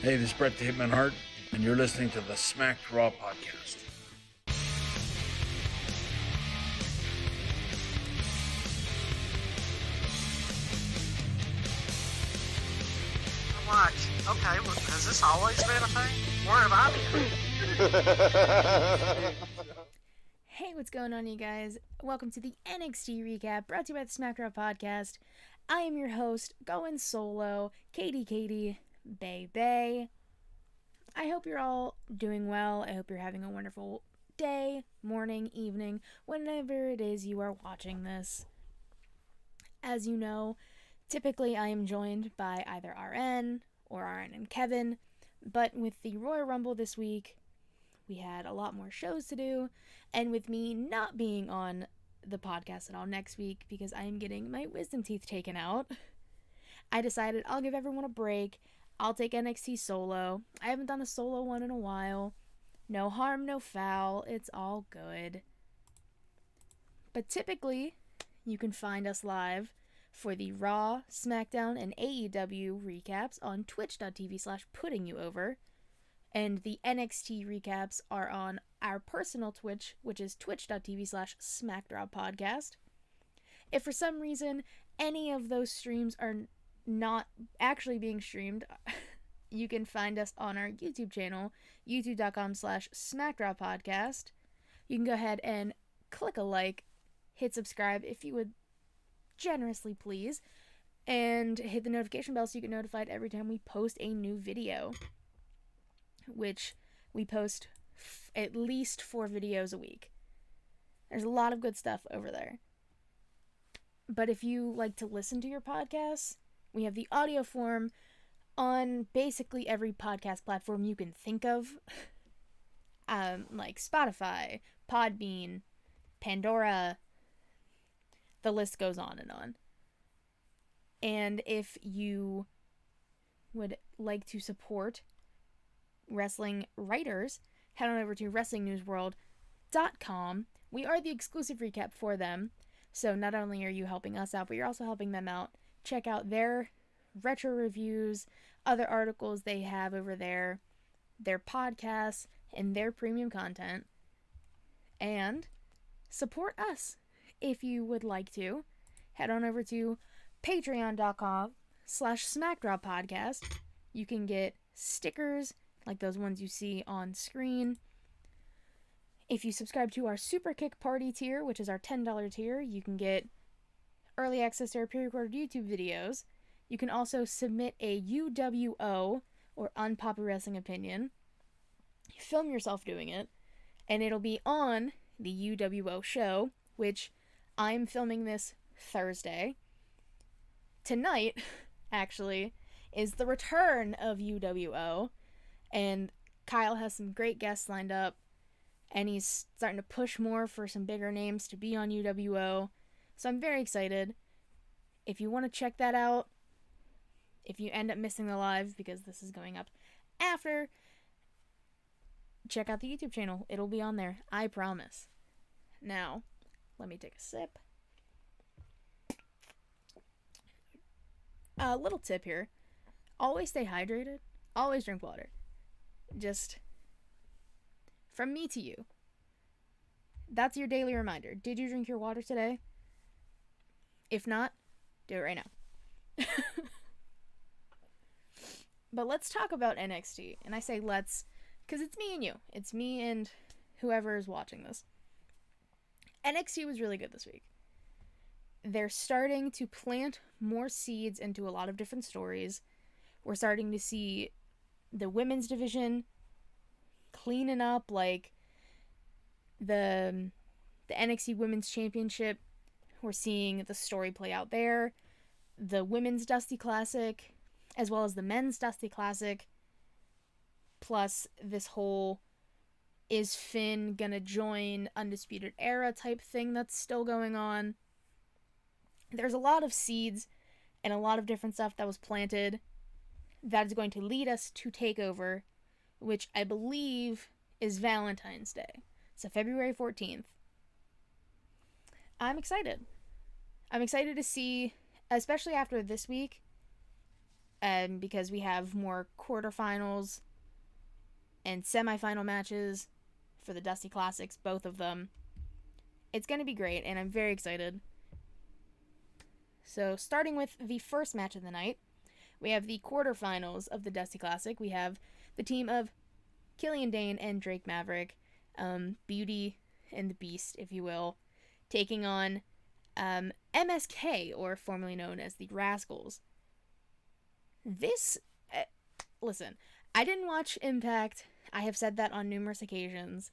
Hey, this is Brett the Hitman Hart, and you're listening to the Smacked Raw podcast. What? Okay, well, has this always been a thing? Where have I been? Hey, what's going on, you guys? Welcome to the NXT recap brought to you by the SmackDown podcast. I am your host, going solo, Katie Bay. I hope you're all doing well. I hope you're having a wonderful day, morning, evening, whenever it is you are watching this. As you know, typically I am joined by either RN or RN and Kevin, but with the Royal Rumble this week, we had a lot more shows to do, and with me not being on the podcast at all next week because I am getting my wisdom teeth taken out, I decided I'll give everyone a break. I'll take NXT solo. I haven't done a solo one in a while. No harm, no foul. It's all good. But typically, you can find us live for the Raw, SmackDown, and AEW recaps on twitch.tv/puttingyouover. And the NXT recaps are on our personal Twitch, which is twitch.tv/SmackDropPodcast. If for some reason any of those streams are not actually being streamed, you can find us on our YouTube channel, youtube.com/SmackDropPodcast. You can go ahead and click a like, hit subscribe if you would generously please, and hit the notification bell so you get notified every time we post a new video, which we post at least 4 videos a week. There's a lot of good stuff over there. But if you like to listen to your podcasts, we have the audio form on basically every podcast platform you can think of, like Spotify, Podbean, Pandora, the list goes on and on. And if you would like to support wrestling writers, head on over to WrestlingNewsWorld.com. We are the exclusive recap for them, so not only are you helping us out, but you're also helping them out. Check out their retro reviews, other articles they have over there, their podcasts, and their premium content. And support us if you would like to. Head on over to patreon.com/SmackDropPodcast. You can get stickers like those ones you see on screen. If you subscribe to our Super Kick Party tier, which is our $10 tier, you can get early access to our pre-recorded YouTube videos. You can also submit a UWO, or Unpopular Wrestling Opinion. Film yourself doing it, and it'll be on the UWO show, which I'm filming this Thursday. Tonight, actually, is the return of UWO, and Kyle has some great guests lined up, and he's starting to push more for some bigger names to be on UWO. So I'm very excited. If you want to check that out, if you end up missing the live, because this is going up after, check out the YouTube channel. It'll be on there. I promise. Now, let me take a sip. A little tip here. Always stay hydrated. Always drink water. Just from me to you. That's your daily reminder. Did you drink your water today? If not, do it right now. But let's talk about NXT. And I say let's because it's me and you. It's me and whoever is watching this. NXT was really good this week. They're starting to plant more seeds into a lot of different stories. We're starting to see the women's division cleaning up, like the NXT Women's Championship. We're seeing the story play out there. The Women's Dusty Classic, as well as the Men's Dusty Classic. Plus this whole, is Finn gonna join Undisputed Era type thing that's still going on. There's a lot of seeds and a lot of different stuff that was planted that is going to lead us to TakeOver, which I believe is Valentine's Day. So February 14th. I'm excited. I'm excited to see, especially after this week, because we have more quarterfinals and semifinal matches for the Dusty Classics, both of them. It's going to be great, and I'm very excited. So, starting with the first match of the night, we have the quarterfinals of the Dusty Classic. We have the team of Killian Dane and Drake Maverick, Beauty and the Beast, if you will, taking on MSK, or formerly known as the Rascals. Listen, I didn't watch Impact. I have said that on numerous occasions.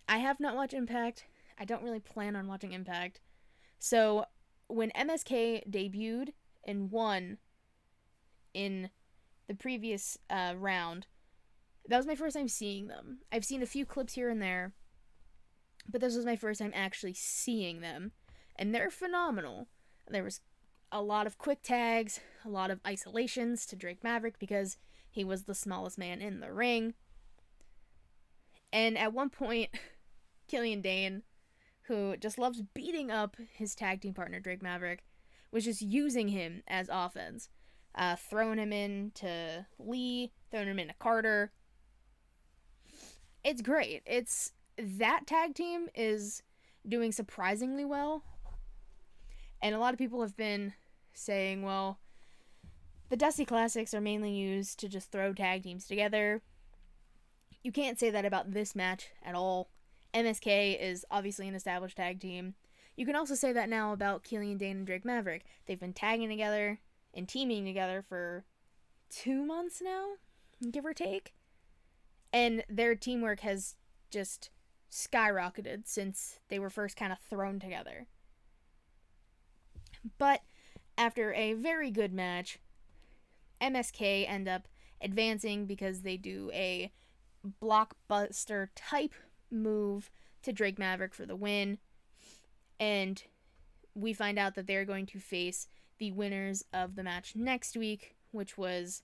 I have not watched Impact. I don't really plan on watching Impact. So, when MSK debuted and won in the previous round, that was my first time seeing them. I've seen a few clips here and there, but this was my first time actually seeing them, and they're phenomenal. There was a lot of quick tags, a lot of isolations to Drake Maverick because he was the smallest man in the ring. And at one point, Killian Dane, who just loves beating up his tag team partner Drake Maverick, was just using him as offense. Throwing him into Lee, throwing him into Carter. It's great. That tag team is doing surprisingly well. And a lot of people have been saying, well, the Dusty Classics are mainly used to just throw tag teams together. You can't say that about this match at all. MSK is obviously an established tag team. You can also say that now about Killian Dane and Drake Maverick. They've been tagging together and teaming together for 2 months now, give or take. And their teamwork has just skyrocketed since they were first kind of thrown together. But after a very good match, MSK end up advancing because they do a blockbuster type move to Drake Maverick for the win. And we find out that they're going to face the winners of the match next week, which is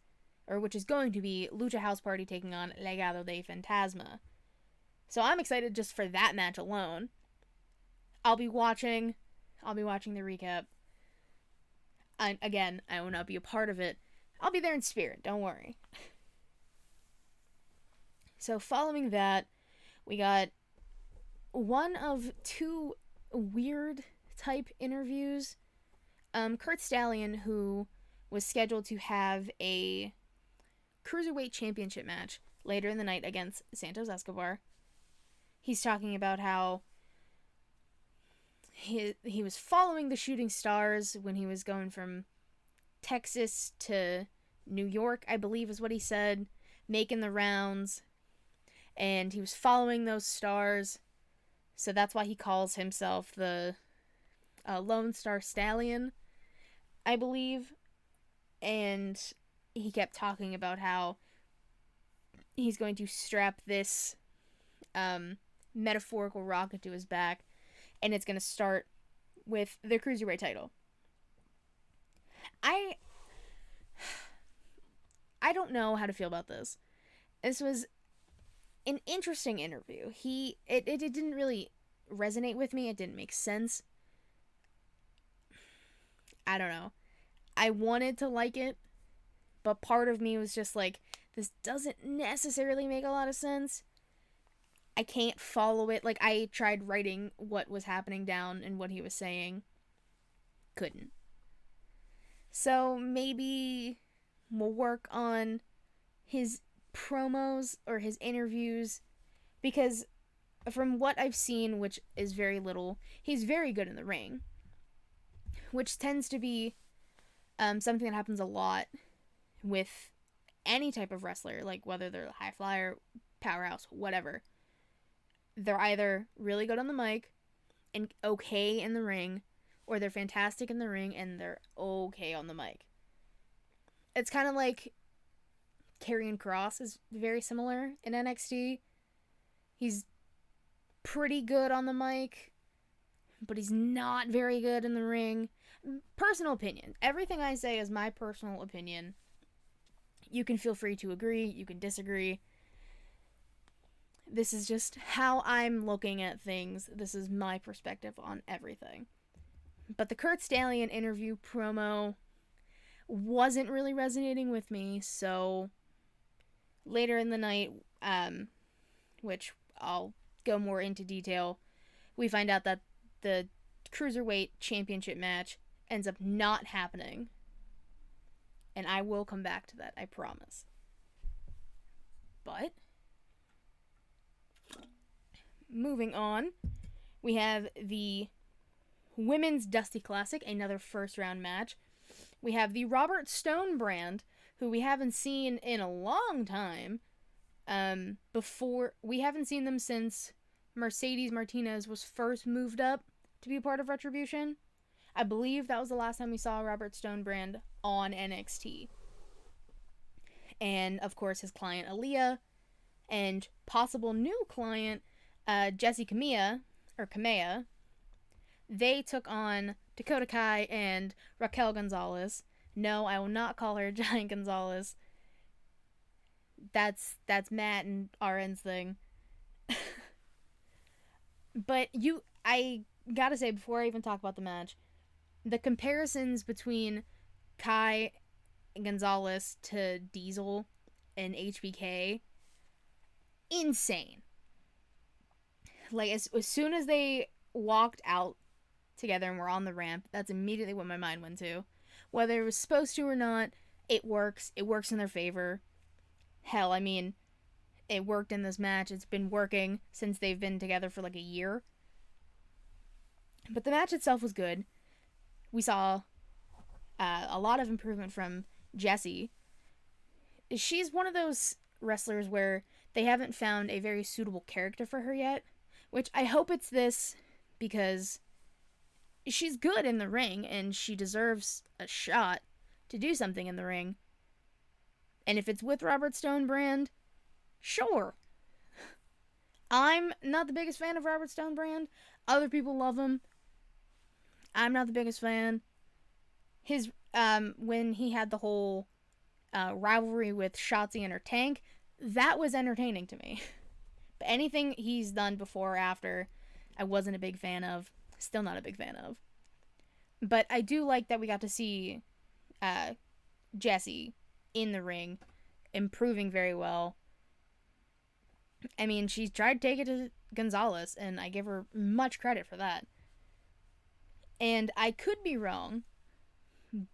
going to be Lucha House Party taking on Legado de Fantasma. So I'm excited just for that match alone. I'll be watching the recap. I will not be a part of it. I'll be there in spirit, don't worry. So following that, we got one of two weird type interviews. Kurt Stallion, who was scheduled to have a Cruiserweight Championship match later in the night against Santos Escobar. He's talking about how he was following the Shooting Stars when he was going from Texas to New York, I believe is what he said, making the rounds. And he was following those stars. So that's why he calls himself the Lone Star Stallion, I believe. And he kept talking about how he's going to strap this metaphorical rocket to his back, and it's going to start with the Cruiserweight title. I don't know how to feel about this. This was an interesting interview. It didn't really resonate with me. It didn't make sense. I don't know. I wanted to like it, but part of me was just like, this doesn't necessarily make a lot of sense. I can't follow it. Like, I tried writing what was happening down and what he was saying. Couldn't. So maybe we'll work on his promos or his interviews, because from what I've seen, which is very little, he's very good in the ring, which tends to be something that happens a lot with any type of wrestler, like whether they're a high flyer, powerhouse, whatever. They're either really good on the mic and okay in the ring, or they're fantastic in the ring and they're okay on the mic. It's kind of like Karrion Kross is very similar in NXT. He's pretty good on the mic, but he's not very good in the ring. Personal opinion. Everything I say is my personal opinion. You can feel free to agree, you can disagree. This is just how I'm looking at things. This is my perspective on everything. But the Kurt Stallion interview promo wasn't really resonating with me. So later in the night, which I'll go more into detail, we find out that the Cruiserweight Championship match ends up not happening. And I will come back to that, I promise. But moving on, we have the Women's Dusty Classic, another first round match. We have the Robert Stone brand, who we haven't seen in a long time. We haven't seen them since Mercedes Martinez was first moved up to be a part of Retribution. I believe that was the last time we saw Robert Stone brand on NXT. And, of course, his client Aaliyah, and possible new client Jessie Kamea, they took on Dakota Kai and Raquel Gonzalez. No, I will not call her Giant Gonzalez. That's Matt and RN's thing. But I gotta say, before I even talk about the match, the comparisons between Kai Gonzalez to Diesel and HBK, insane. Like, as soon as they walked out together and were on the ramp, that's immediately what my mind went to. Whether it was supposed to or not, it works. It works in their favor. Hell, I mean, it worked in this match. It's been working since they've been together for like a year. But the match itself was good. We saw a lot of improvement from Jessie. She's one of those wrestlers where they haven't found a very suitable character for her yet, which I hope it's this, because she's good in the ring and she deserves a shot to do something in the ring. And if it's with Robert Stone brand, sure. I'm not the biggest fan of Robert Stone brand. Other people love him. I'm not the biggest fan. His when he had the whole rivalry with Shotzi and her tank, that was entertaining to me. But anything he's done before or after, I wasn't a big fan of. Still not a big fan of. But I do like that we got to see Jessie in the ring, improving very well. I mean, she's tried to take it to Gonzalez, and I give her much credit for that. And I could be wrong,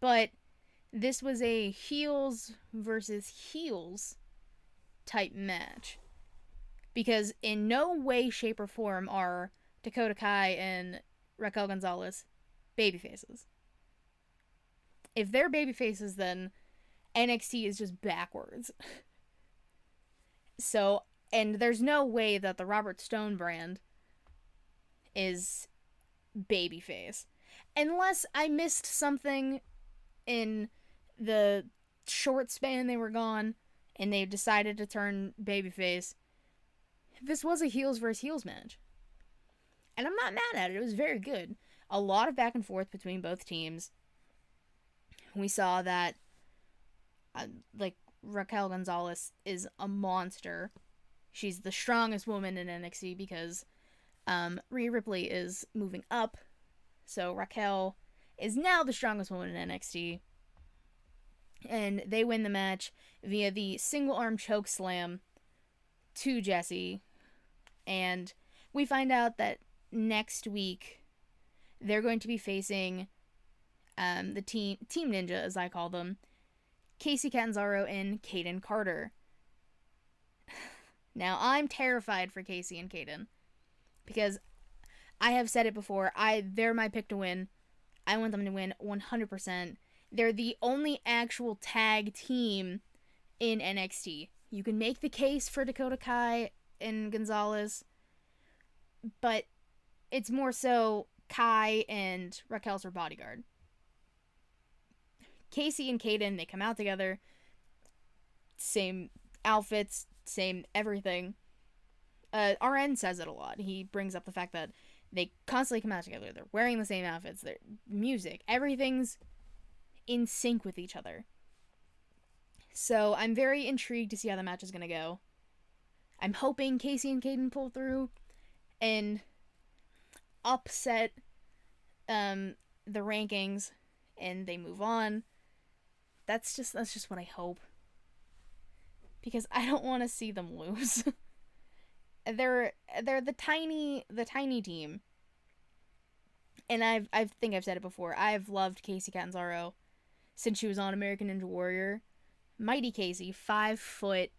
but this was a heels versus heels type match. Because in no way, shape, or form are Dakota Kai and Raquel Gonzalez babyfaces. If they're babyfaces, then NXT is just backwards. So, and there's no way that the Robert Stone brand is babyface. Unless I missed something in the short span they were gone and they decided to turn babyface. This was a heels versus heels match. And I'm not mad at it. It was very good. A lot of back and forth between both teams. We saw that Raquel Gonzalez is a monster. She's the strongest woman in NXT because Rhea Ripley is moving up. So Raquel is now the strongest woman in NXT. And they win the match via the single arm choke slam to Jessie. And we find out that next week they're going to be facing the Team Ninja, as I call them, Casey Catanzaro and Kaden Carter. Now, I'm terrified for Casey and Kaden because I have said it before. They're my pick to win. I want them to win 100%. They're the only actual tag team in NXT. You can make the case for Dakota Kai and Gonzalez, but it's more so Kai and Raquel's her bodyguard. Casey and Kaden, they come out together. Same outfits, same everything. RN says it a lot. He brings up the fact that they constantly come out together. They're wearing the same outfits. Their music, everything's in sync with each other. So I'm very intrigued to see how the match is going to go. I'm hoping Casey and Kaden pull through and upset the rankings and they move on. that's just what I hope. Because I don't want to see them lose. they're the tiny team. And I think I've said it before. I've loved Casey Catanzaro since she was on American Ninja Warrior. Mighty Casey, 5 foot,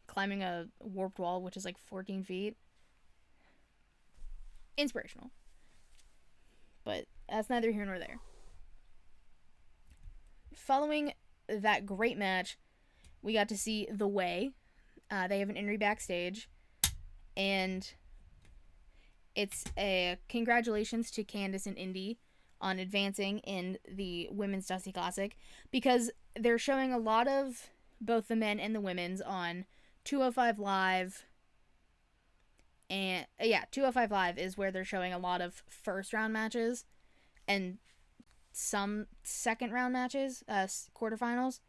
climbing a warped wall, which is like 14 feet. Inspirational. But that's neither here nor there. Following that great match, we got to see The Way. They have an interview backstage. And it's a congratulations to Candice and Indy on advancing in the Women's Dusty Classic, because they're showing a lot of both the men and the women's on 205 Live. And 205 Live is where they're showing a lot of first round matches and some second round matches, quarterfinals.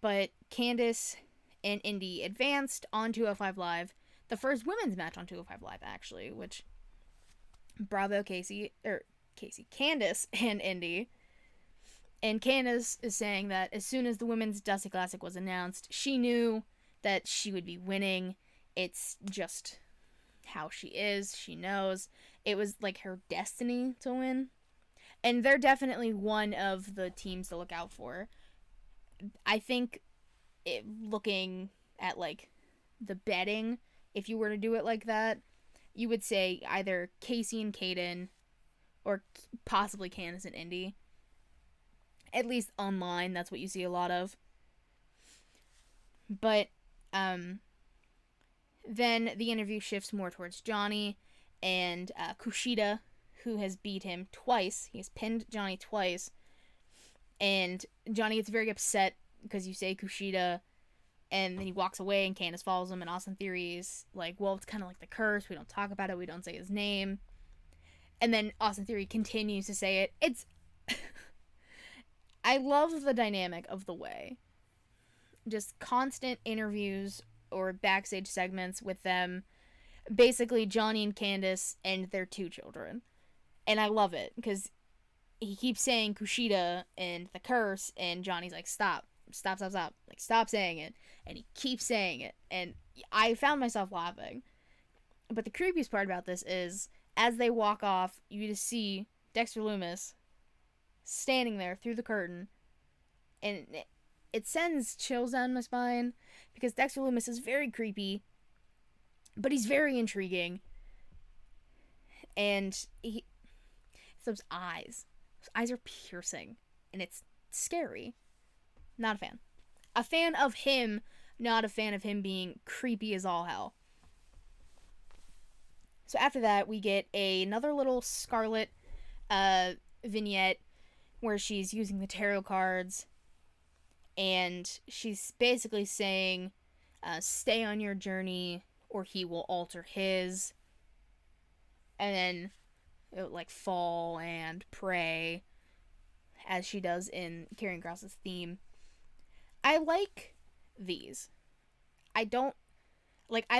But Candice and Indy advanced on 205 Live. The first women's match on 205 Live, actually, which bravo Candice and Indy. And Candice is saying that as soon as the Women's Dusty Classic was announced, she knew that she would be winning. It's just how she is. She knows. It was like her destiny to win. And they're definitely one of the teams to look out for. I think looking at like the betting, if you were to do it like that, you would say either Casey and Kaden or possibly Candice and Indy. At least online, that's what you see a lot of. But then the interview shifts more towards Johnny and Kushida, who has beat him twice. He has pinned Johnny twice. And Johnny gets very upset because you say Kushida, and then he walks away and Candice follows him, and Austin Theory's like, well, it's kind of like the curse. We don't talk about it. We don't say his name. And then Austin Theory continues to say it. It's... I love the dynamic of The Way. Just constant interviews or backstage segments with them. Basically, Johnny and Candice and their 2 children. And I love it, because he keeps saying Kushida and the curse, and Johnny's like, stop. Like, stop saying it. And he keeps saying it. And I found myself laughing. But the creepiest part about this is, as they walk off, you just see Dexter Lumis standing there through the curtain. And it sends chills down my spine, because Dexter Lumis is very creepy, but he's very intriguing. And those eyes are piercing, and it's scary. Not a fan. A fan of him, not a fan of him being creepy as all hell. So after that, we get another little Scarlet vignette where she's using the tarot cards, and she's basically saying, stay on your journey or he will alter his. And then it would, like, fall and pray, as she does in Karrion Kross's theme. I like these. I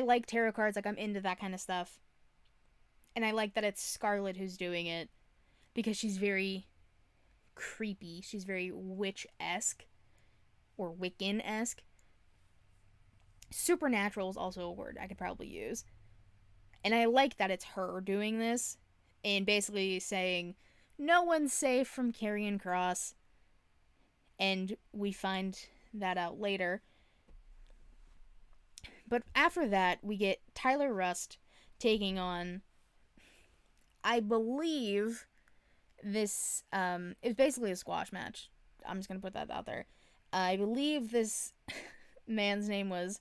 like tarot cards. Like, I'm into that kind of stuff. And I like that it's Scarlet who's doing it, because she's very creepy. She's very witch-esque, or Wiccan-esque. Supernatural is also a word I could probably use. And I like that it's her doing this, and basically saying, no one's safe from Karrion Kross. And we find that out later. But after that, we get Tyler Rust taking on, I believe this is basically a squash match. I'm just going to put that out there. I believe this man's name was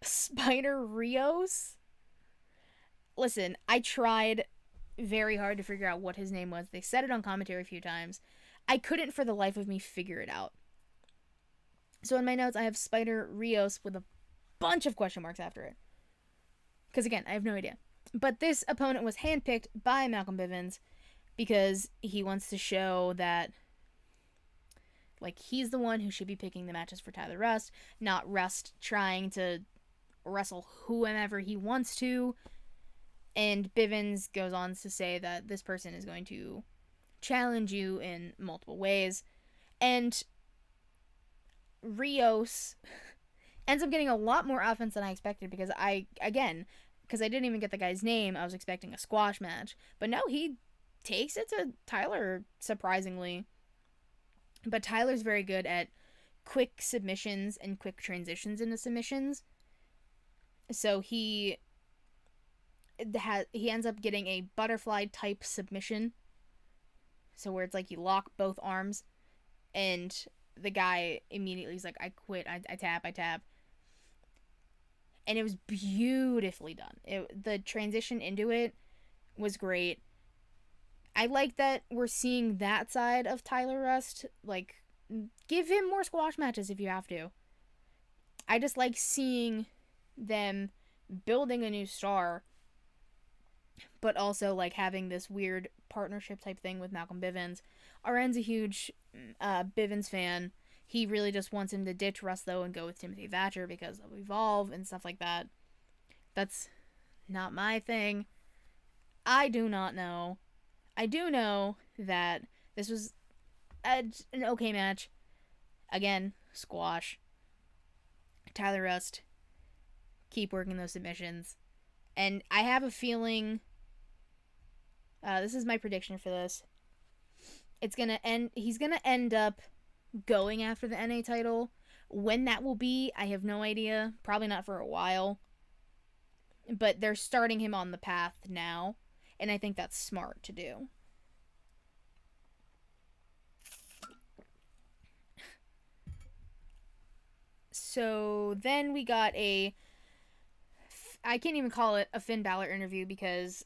Spider Rios. Listen, I tried very hard to figure out what his name was. They said it on commentary a few times. I couldn't for the life of me figure it out. So in my notes, I have Spider Rios with a bunch of question marks after it. Because again, I have no idea. But this opponent was handpicked by Malcolm Bivens because he wants to show that, like, he's the one who should be picking the matches for Tyler Rust, not Rust trying to wrestle whomever he wants to. And Bivens goes on to say that this person is going to challenge you in multiple ways. And Rios ends up getting a lot more offense than I expected because I didn't even get the guy's name. I was expecting a squash match. But no, he takes it to Tyler, surprisingly. But Tyler's very good at quick submissions and quick transitions into submissions. So he ends up getting a butterfly type submission. So where it's like you lock both arms and the guy immediately is like, I quit, I tap. And it was beautifully done. The transition into it was great. I like that we're seeing that side of Tyler Rust. Like, give him more squash matches if you have to. I just like seeing them building a new star, but also like having this weird partnership type thing with Malcolm Bivens. RN's a huge Bivens fan. He really just wants him to ditch Rust though and go with Timothy Thatcher because of Evolve and stuff like that. That's not my thing. I do not know. I do know that this was an okay match. Again, squash. Tyler Rust, keep working those submissions. And I have a feeling, this is my prediction for this. He's gonna end up going after the NA title. When that will be, I have no idea. Probably not for a while. But they're starting him on the path now. And I think that's smart to do. So then we got I can't even call it a Finn Balor interview because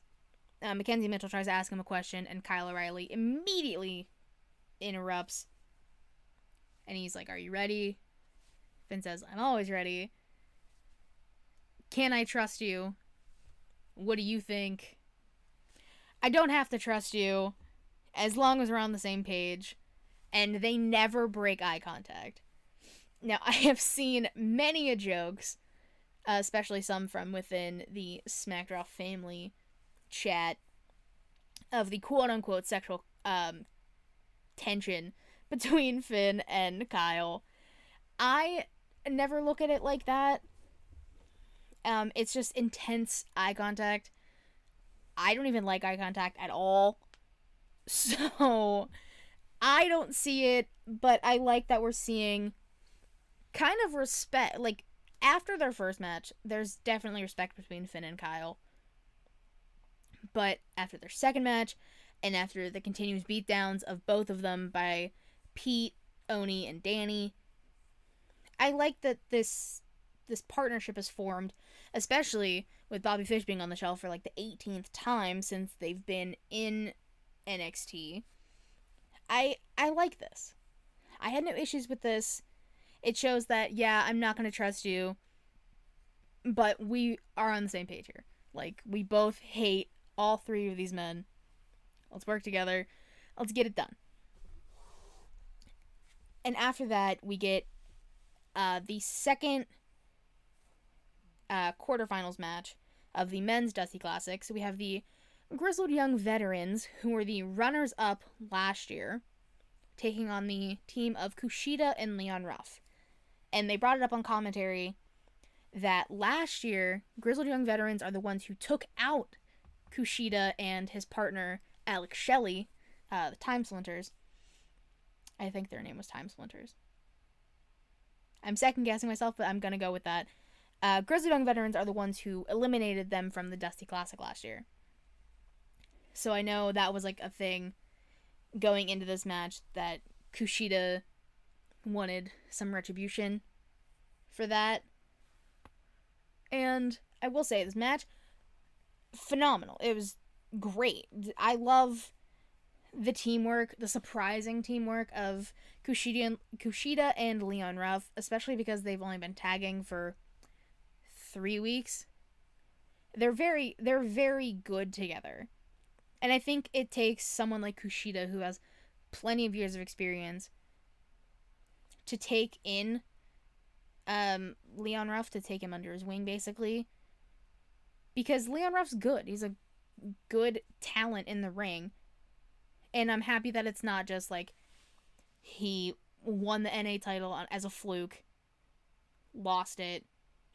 Mackenzie Mitchell tries to ask him a question and Kyle O'Reilly immediately interrupts. And he's like, are you ready? Finn says, I'm always ready. Can I trust you? What do you think? I don't have to trust you as long as we're on the same page. And they never break eye contact. Now, I have seen many a jokes, especially some from within the SmackDown family chat, of the quote-unquote sexual tension between Finn and Kyle. I never look at it like that. It's just intense eye contact. I don't even like eye contact at all. So, I don't see it, but I like that we're seeing kind of respect. Like, after their first match, there's definitely respect between Finn and Kyle. But after their second match, and after the continuous beatdowns of both of them by Pete, Oni, and Danny, I like that this partnership is formed, especially with Bobby Fish being on the shelf for like the 18th time since they've been in NXT. I like this. I had no issues with this. It shows that, yeah, I'm not going to trust you, but we are on the same page here. Like, we both hate all three of these men. Let's work together. Let's get it done. And after that, we get the second quarterfinals match of the men's Dusty Classic. So we have the Grizzled Young Veterans, who were the runners-up last year, taking on the team of Kushida and Leon Ruff. And they brought it up on commentary that last year, Grizzled Young Veterans are the ones who took out Kushida and his partner, Alex Shelley, the Time Splinters. I think their name was Time Splinters. I'm second-guessing myself, but I'm going to go with that. Grizzled Young Veterans are the ones who eliminated them from the Dusty Classic last year. So I know that was like a thing going into this match, that Kushida wanted some retribution for that. And I will say, this match, phenomenal. It was great. I love the teamwork, the surprising teamwork of Kushida and Leon Ruff, especially because they've only been tagging for 3 weeks. They're very good together. And I think it takes someone like Kushida, who has plenty of years of experience, to take in Leon Ruff, to take him under his wing, basically. Because Leon Ruff's good. He's a good talent in the ring. And I'm happy that it's not just like he won the NA title as a fluke, lost it,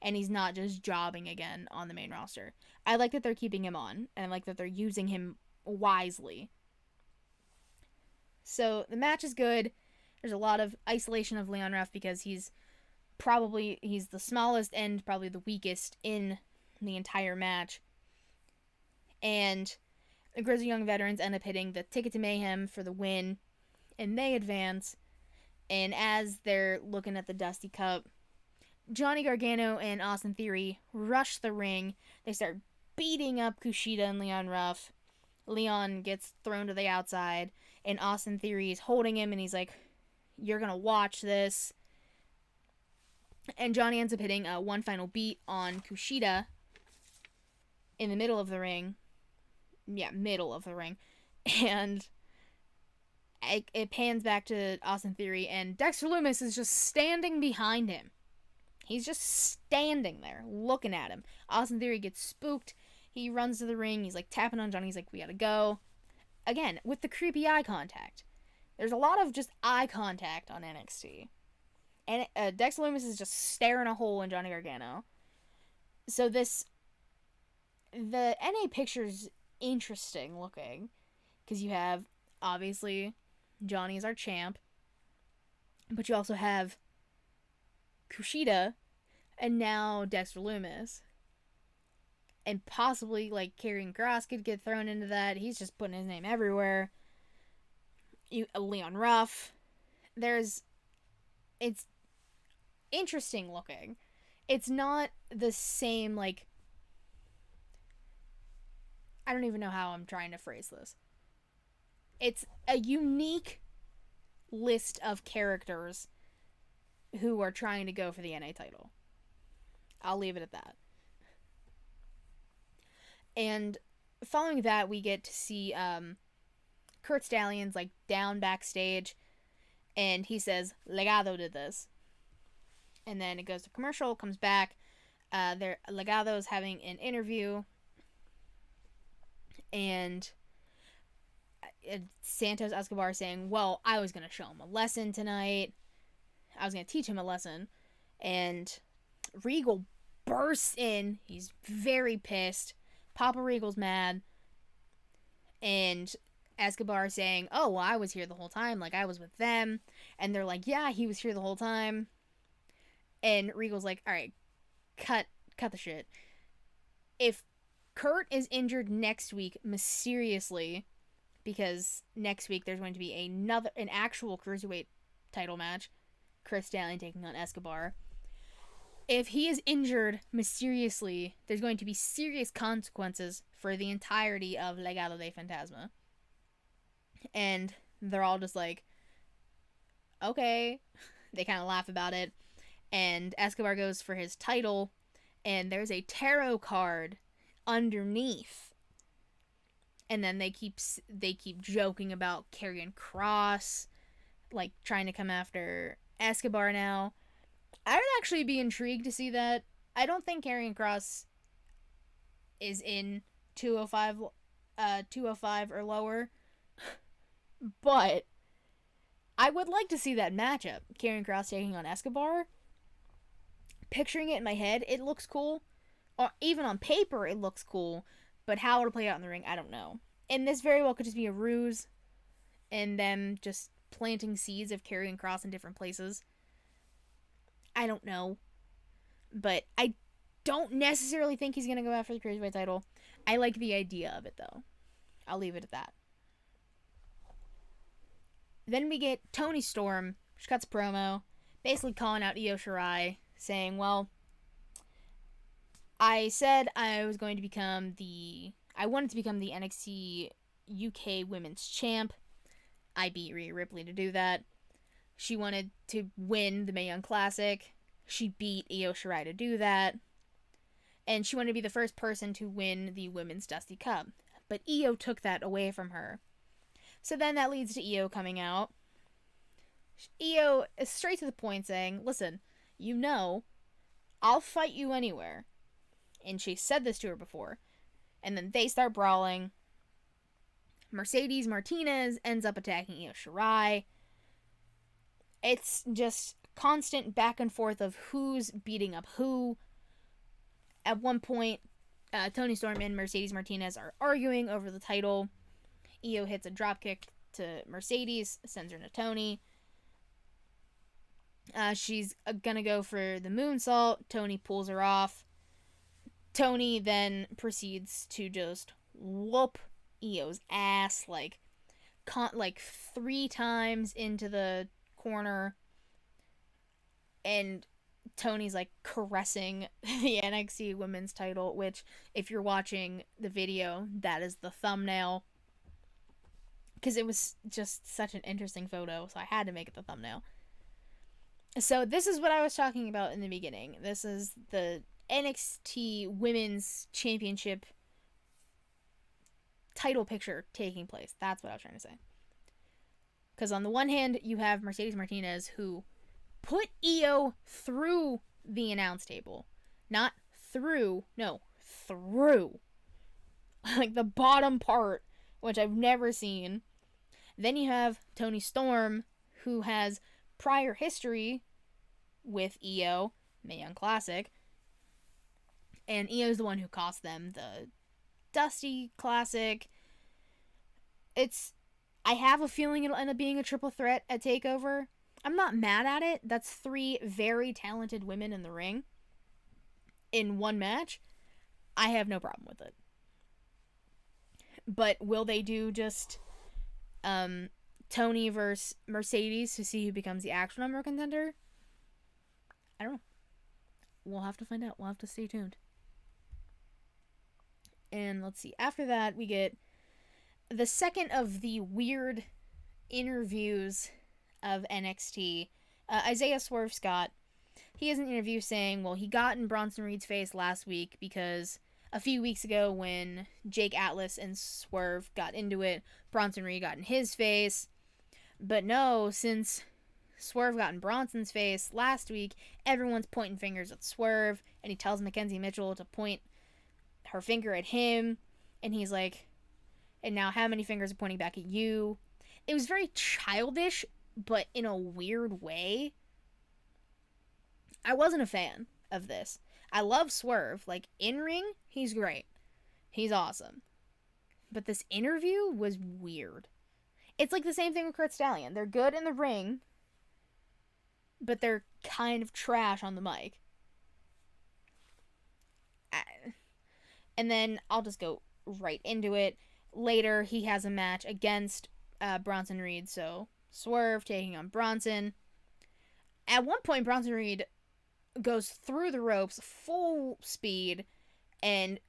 and he's not just jobbing again on the main roster. I like that they're keeping him on, and I like that they're using him wisely. So the match is good. There's a lot of isolation of Leon Ruff because he's the smallest and probably the weakest in the entire match. And the Grizzly Young Veterans end up hitting the Ticket to Mayhem for the win, and they advance. And as they're looking at the Dusty Cup, Johnny Gargano and Austin Theory rush the ring. They start beating up Kushida and Leon Ruff. Leon gets thrown to the outside, and Austin Theory is holding him, and he's like, "You're gonna watch this." And Johnny ends up hitting one final beat on Kushida in the middle of the ring. Yeah, middle of the ring. And it pans back to Austin Theory, and Dexter Lumis is just standing behind him. He's just standing there, looking at him. Austin Theory gets spooked. He runs to the ring. He's like tapping on Johnny. He's like, "We gotta go." Again, with the creepy eye contact. There's a lot of just eye contact on NXT. And Dexter Lumis is just staring a hole in Johnny Gargano. So the NA picture's interesting looking. Because you have, obviously, Johnny is our champ. But you also have Kushida, and now Dexter Lumis. And possibly, like, Karrion Kross could get thrown into that. He's just putting his name everywhere. Leon Ruff. It's interesting looking. It's not the same, like, I don't even know how I'm trying to phrase this. It's a unique list of characters who are trying to go for the NA title. I'll leave it at that. And following that, we get to see Kurt Stallion's like down backstage, and he says Legado did this. And then it goes to commercial, comes back. Legado's having an interview, and Santos Escobar saying, "Well, I was gonna show him a lesson tonight. I was gonna teach him a lesson." And Regal bursts in. He's very pissed. Papa Regal's mad. And Escobar saying, "Oh, well, I was here the whole time. Like, I was with them." And they're like, "Yeah, he was here the whole time." And Regal's like, "All right, cut the shit. If Kurt is injured next week, mysteriously, because next week there's going to be an actual Cruiserweight title match, Chris Stalin taking on Escobar. If he is injured mysteriously, there's going to be serious consequences for the entirety of Legado de Fantasma." And they're all just like, okay. They kind of laugh about it. And Escobar goes for his title, and there's a tarot card underneath. And then they keep joking about Karrion Kross, like trying to come after Escobar now. I would actually be intrigued to see that. I don't think Karrion Kross is in 205 or lower, but I would like to see that matchup. Karrion Kross taking on Escobar. Picturing it in my head, it looks cool. Or even on paper, it looks cool. But how it'll play out in the ring, I don't know. And this very well could just be a ruse, and them just planting seeds of Karrion Kross in different places. I don't know. But I don't necessarily think he's going to go after the Cruiserweight title. I like the idea of it, though. I'll leave it at that. Then we get Toni Storm. She cuts a promo, basically calling out Io Shirai, saying, "Well, I said I wanted to become the NXT UK Women's Champ. I beat Rhea Ripley to do that. She wanted to win the Mae Young Classic. She beat Io Shirai to do that. And she wanted to be the first person to win the Women's Dusty Cup. But Io took that away from her. So then that leads to Io coming out. Io is straight to the point saying, "Listen, I'll fight you anywhere." And she said this to her before. And then they start brawling. Mercedes Martinez ends up attacking Io Shirai. It's just constant back and forth of who's beating up who. At one point, Toni Storm and Mercedes Martinez are arguing over the title. Io hits a dropkick to Mercedes, sends her to Toni. She's gonna go for the moonsault. Toni pulls her off. Toni then proceeds to just whoop Io's ass like 3 times into the corner, and Toni's like caressing the NXT Women's title, which if you're watching the video, that is the thumbnail, because it was just such an interesting photo, so I had to make it the thumbnail. So this is what I was talking about in the beginning. This is the NXT Women's Championship title picture taking place. That's what I was trying to say. Because on the one hand, you have Mercedes Martinez, who put Io through the announce table. Not through, no, through. Like the bottom part, which I've never seen. Then you have Toni Storm, who has prior history with Io, Mae Young Classic. And Io's the one who cost them the Dusty Classic. I have a feeling it'll end up being a triple threat at TakeOver. I'm not mad at it. That's 3 very talented women in the ring in one match. I have no problem with it. But will they do just Toni versus Mercedes to see who becomes the actual number 1 contender? I don't know. We'll have to find out. We'll have to stay tuned. And let's see. After that, we get the second of the weird interviews of NXT. Isaiah Swerve Scott. He has an interview saying, well, he got in Bronson Reed's face last week because a few weeks ago when Jake Atlas and Swerve got into it, Bronson Reed got in his face. But no, since Swerve got in Bronson's face last week, everyone's pointing fingers at Swerve, and he tells Mackenzie Mitchell to point her finger at him, and he's like, and now how many fingers are pointing back at you? It was very childish, but in a weird way. I wasn't a fan of this. I love Swerve. Like, in-ring, he's great. He's awesome. But this interview was weird. It's like the same thing with Kurt Stallion. They're good in the ring, but they're kind of trash on the mic. And then I'll just go right into it. Later, he has a match against Bronson Reed, so Swerve taking on Bronson. At one point, Bronson Reed goes through the ropes full speed and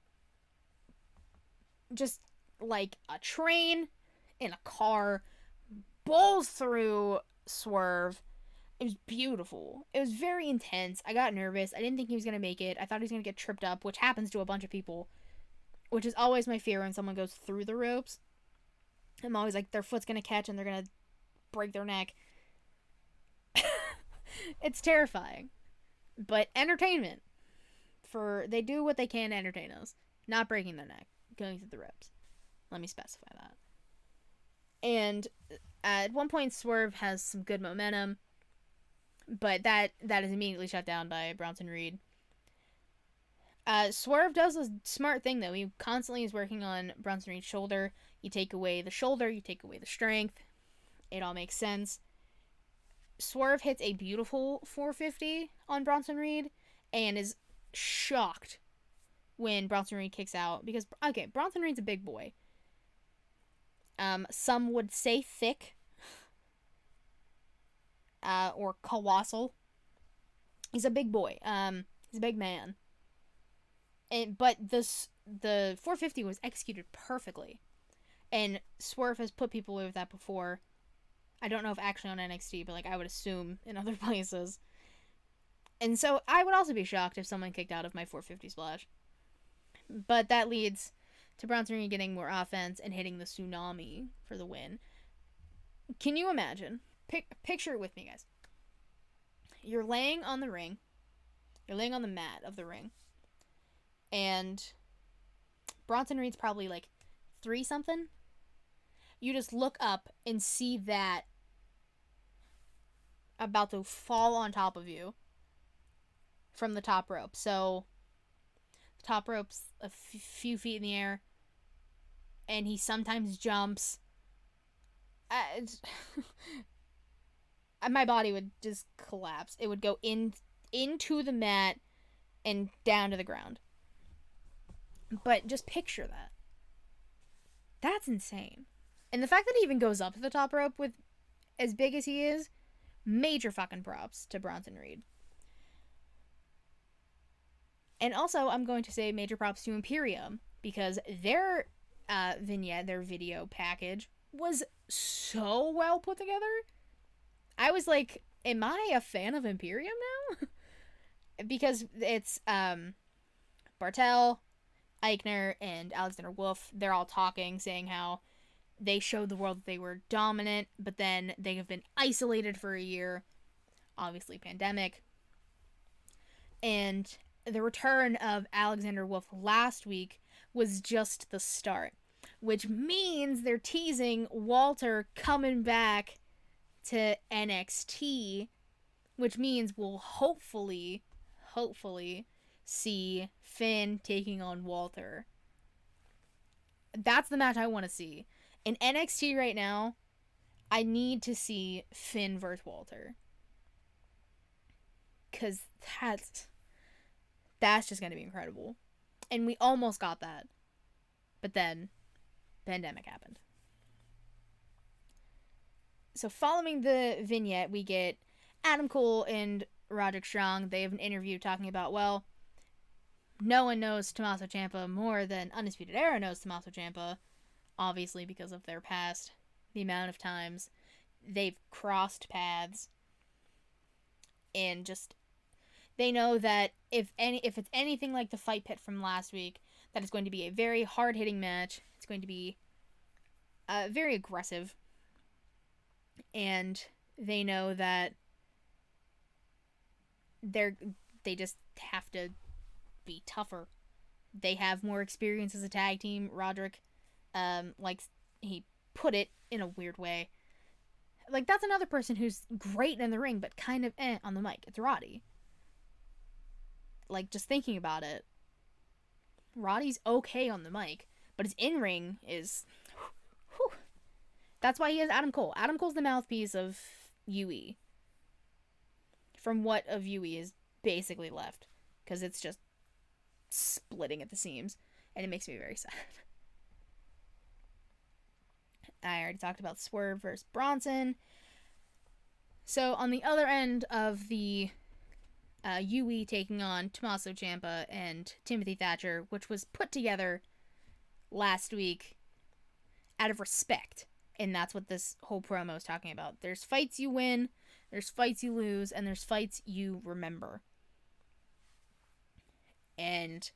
just like a train in a car bowls through Swerve. It was beautiful. It was very intense. I got nervous. I didn't think he was going to make it. I thought he was going to get tripped up, which happens to a bunch of people, which is always my fear when someone goes through the ropes. I'm always like, their foot's going to catch and they're going to break their neck. It's terrifying. But entertainment. They do what they can to entertain us. Not breaking their neck. Going through the ropes. Let me specify that. And at one point, Swerve has some good momentum. But that is immediately shut down by Bronson Reed. Swerve does a smart thing, though. He constantly is working on Bronson Reed's shoulder. You take away the shoulder, you take away the strength. It all makes sense. Swerve hits a beautiful 450 on Bronson Reed and is shocked when Bronson Reed kicks out. Because, okay, Bronson Reed's a big boy. Some would say thick. Or colossal. He's a big boy. He's a big man. But the 450 was executed perfectly. And Swerve has put people away with that before. I don't know if actually on NXT, but like I would assume in other places. And so I would also be shocked if someone kicked out of my 450 splash. But that leads to Bronson Reed getting more offense and hitting the tsunami for the win. Can you imagine? Picture it with me, guys. You're laying on the ring. You're laying on the mat of the ring. And Bronson Reed's probably like 3-something. You just look up and see that about to fall on top of you from the top rope. So, the top rope's a few feet in the air, and he sometimes jumps. My body would just collapse. It would go into the mat and down to the ground. But just picture that. That's insane. And the fact that he even goes up to the top rope with as big as he is, major fucking props to Bronson Reed. And also, I'm going to say major props to Imperium, because their vignette, their video package, was so well put together. I was like, am I a fan of Imperium now? Because it's Bartel, Eichner, and Alexander Wolf. They're all talking, saying how they showed the world that they were dominant, but then they have been isolated for a year. Obviously, pandemic. And the return of Alexander Wolf last week was just the start, which means they're teasing Walter coming back to NXT, which means we'll hopefully see Finn taking on Walter. That's the match I want to see. In NXT right now, I need to see Finn versus Walter. Because that's just going to be incredible. And we almost got that. But then, pandemic happened. So following the vignette, we get Adam Cole and Roderick Strong. They have an interview talking about, well, no one knows Tommaso Ciampa more than Undisputed Era knows Tommaso Ciampa. Obviously, because of their past, the amount of times they've crossed paths. And just, they know that if it's anything like the fight pit from last week, that it's going to be a very hard-hitting match. It's going to be very aggressive. And they know that they just have to be tougher. They have more experience as a tag team. Roderick, like he put it in a weird way. Like, that's another person who's great in the ring, but kind of on the mic. It's Roddy. Like, just thinking about it, Roddy's okay on the mic, but his in-ring is... Whew. That's why he has Adam Cole. Adam Cole's the mouthpiece of UE. From what of UE is basically left. Because it's just splitting at the seams. And it makes me very sad. I already talked about Swerve versus Bronson. So on the other end of the UE taking on Tommaso Ciampa and Timothy Thatcher, which was put together last week out of respect. And that's what this whole promo is talking about. There's fights you win, there's fights you lose, and there's fights you remember. And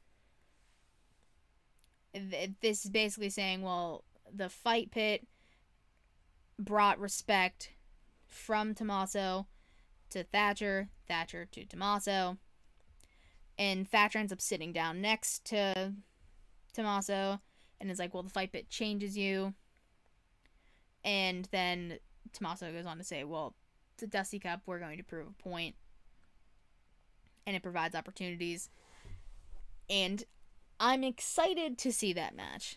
this is basically saying, well, the fight pit brought respect from Tommaso to Thatcher, Thatcher to Tommaso, and Thatcher ends up sitting down next to Tommaso, and is like, well, the fight pit changes you. And then Tommaso goes on to say, well, the Dusty Cup, we're going to prove a point. And it provides opportunities. And I'm excited to see that match.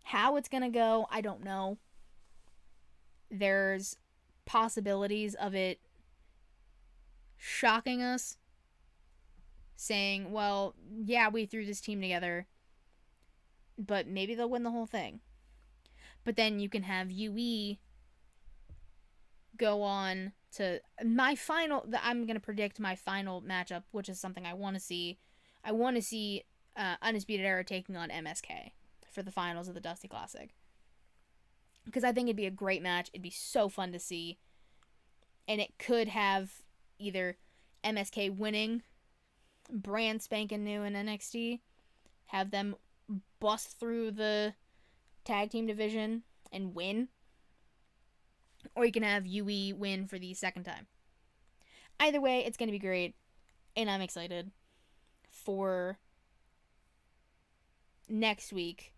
How it's going to go, I don't know. There's possibilities of it shocking us. Saying, well, yeah, we threw this team together, but maybe they'll win the whole thing. But then you can have UE go on to my final... I'm going to predict my final matchup, which is something I want to see. I want to see Undisputed Era taking on MSK for the finals of the Dusty Classic. Because I think it'd be a great match. It'd be so fun to see. And it could have either MSK winning, brand spanking new in NXT, have them bust through the tag team division and win, or you can have UE win for the second time. Either way, it's going to be great, and I'm excited for next week,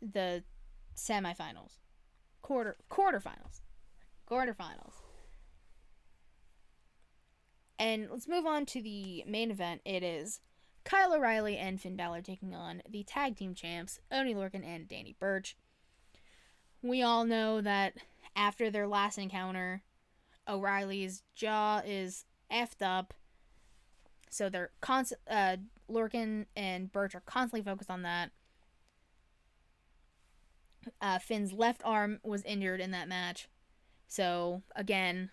the semifinals, quarterfinals. Quarterfinals. And let's move on to the main event. It is Kyle O'Reilly and Finn Balor taking on the tag team champs, Oney Lorcan and Danny Burch. We all know that after their last encounter, O'Reilly's jaw is effed up. So they're Lorcan and Burch are constantly focused on that. Finn's left arm was injured in that match. So, again,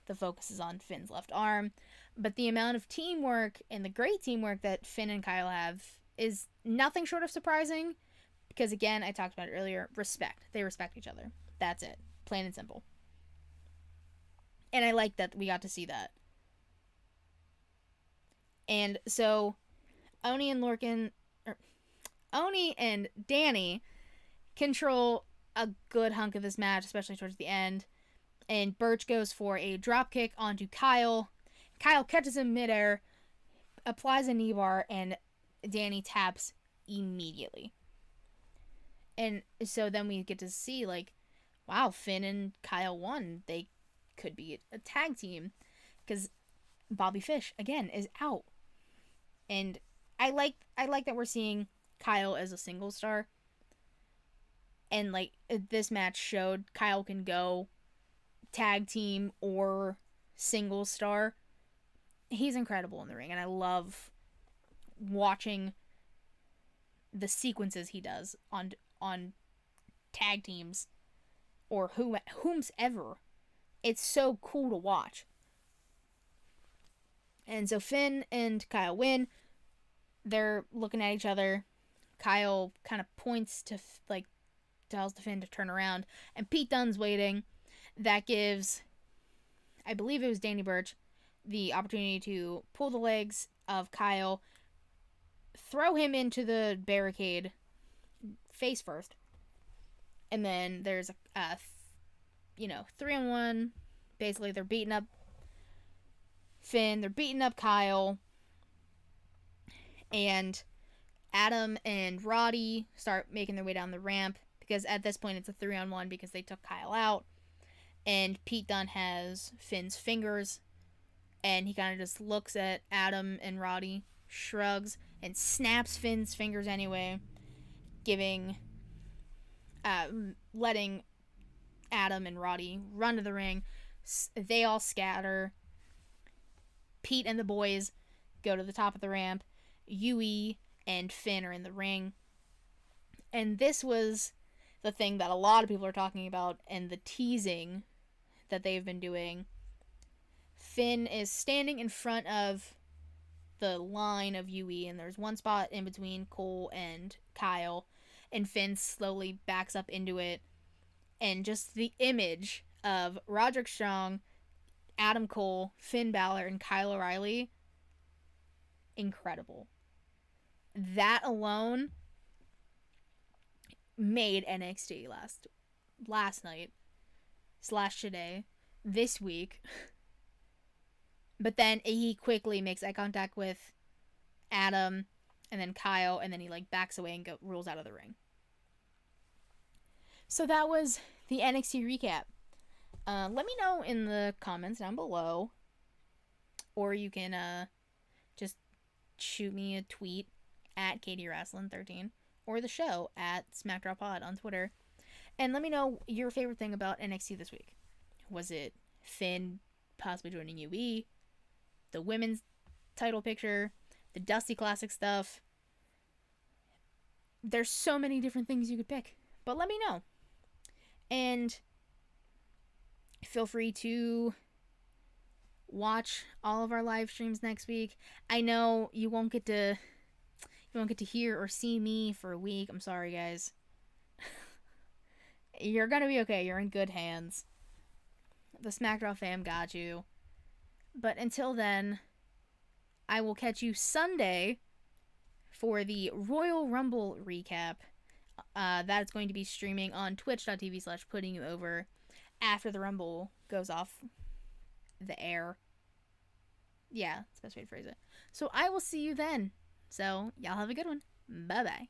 the focus is on Finn's left arm. But the amount of teamwork and the great teamwork that Finn and Kyle have is nothing short of surprising. Because, again, I talked about it earlier, respect. They respect each other. That's it. Plain and simple. And I like that we got to see that. And so, Oney and Danny control a good hunk of this match, especially towards the end. And Burch goes for a dropkick onto Kyle. Kyle catches him midair, applies a knee bar, and Danny taps immediately. And so then we get to see, like, wow, Finn and Kyle won. They could be a tag team. Because Bobby Fish, again, is out. And I like that we're seeing Kyle as a single star. And, like, this match showed Kyle can go tag team or single star. He's incredible in the ring, and I love watching the sequences he does on tag teams or whomsoever. It's so cool to watch. And so Finn and Kyle win. They're looking at each other. Kyle kind of points to, like, tells Finn to turn around, and Pete Dunne's waiting. That gives, I believe it was Danny Burch, the opportunity to pull the legs of Kyle, throw him into the barricade face first, and then there's a 3-on-1. Basically, they're beating up Finn, they're beating up Kyle, and Adam and Roddy start making their way down the ramp, because at this point it's a 3-on-1 because they took Kyle out. And Pete Dunne has Finn's fingers, and he kind of just looks at Adam and Roddy, shrugs, and snaps Finn's fingers anyway, letting Adam and Roddy run to the ring. They all scatter. Pete and the boys go to the top of the ramp. Yui and Finn are in the ring. And this was the thing that a lot of people are talking about, and the teasing that they've been doing. Finn is standing in front of the line of Yui, and there's one spot in between Cole and Kyle, and Finn slowly backs up into it, and just the image of Roderick Strong, Adam Cole, Finn Balor, and Kyle O'Reilly, incredible. That alone made NXT last night / today, this week. But then he quickly makes eye contact with Adam and then Kyle, and then he backs away and rolls out of the ring. So that was the NXT recap. Let me know in the comments down below, or you can just shoot me a tweet at KatieWrestling13 or the show at SmackDrawPod on Twitter, and let me know your favorite thing about NXT this week. Was it Finn possibly joining UE, the women's title picture, the Dusty Classic stuff? There's so many different things you could pick, but let me know. And feel free to watch all of our live streams next week. I know you won't get to hear or see me for a week. I'm sorry, guys. You're gonna be okay. You're in good hands. The SmackDown fam got you. But until then, I will catch you Sunday for the Royal Rumble recap. That is going to be streaming on twitch.tv/puttingyouover after the Rumble goes off the air. Yeah, that's the best way to phrase it. So I will see you then. So, y'all have a good one. Bye-bye.